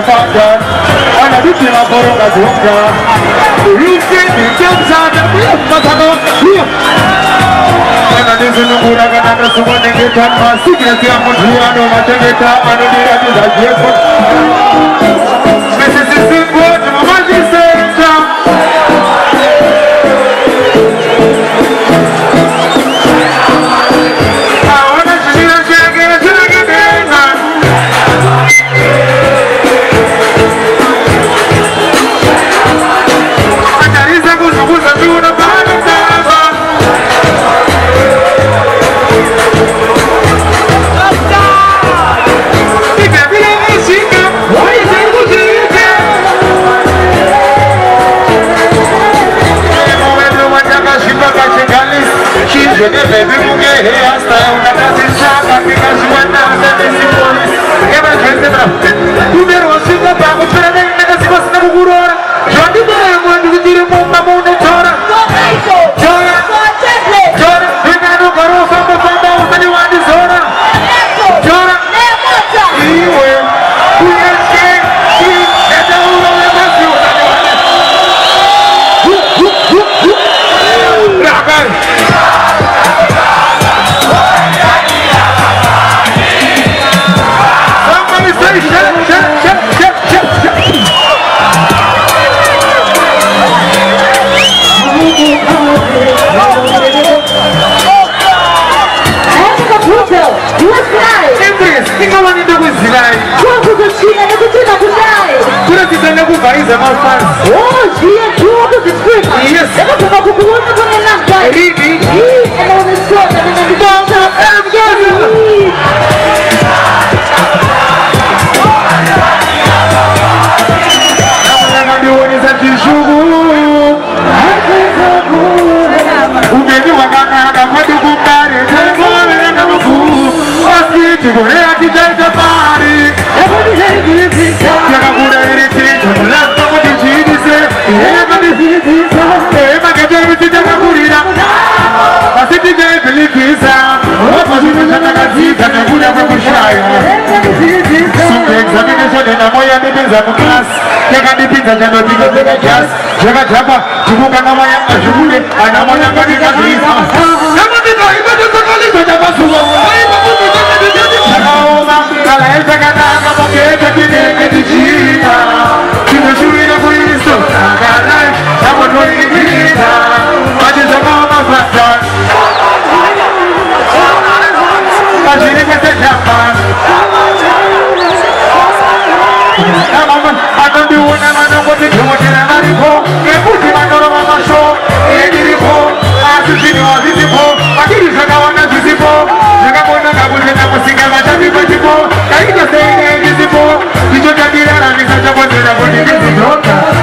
fanda ana bitima koronga zonga ruke nikamsana matano ana nizungura kana nasumane ngetama sikreti ya muthiano matengeta anodira dizajepo Mrs. Simbo mamaji senta baby muge hasta una casa chata que casi buena de simones que me gente tra primero singa pago para de me casi vas na bugura yo andi de mundo dire mamma mundo chora chora chora venga no caro samba samba usani wandi zora chora iwe kuyache ki eta uno le pasio ragar Hoje é tudo desculpa. Isso. Eu vou tomar com o outro quando ele não vai. É não me solta, não me solta. Invisible,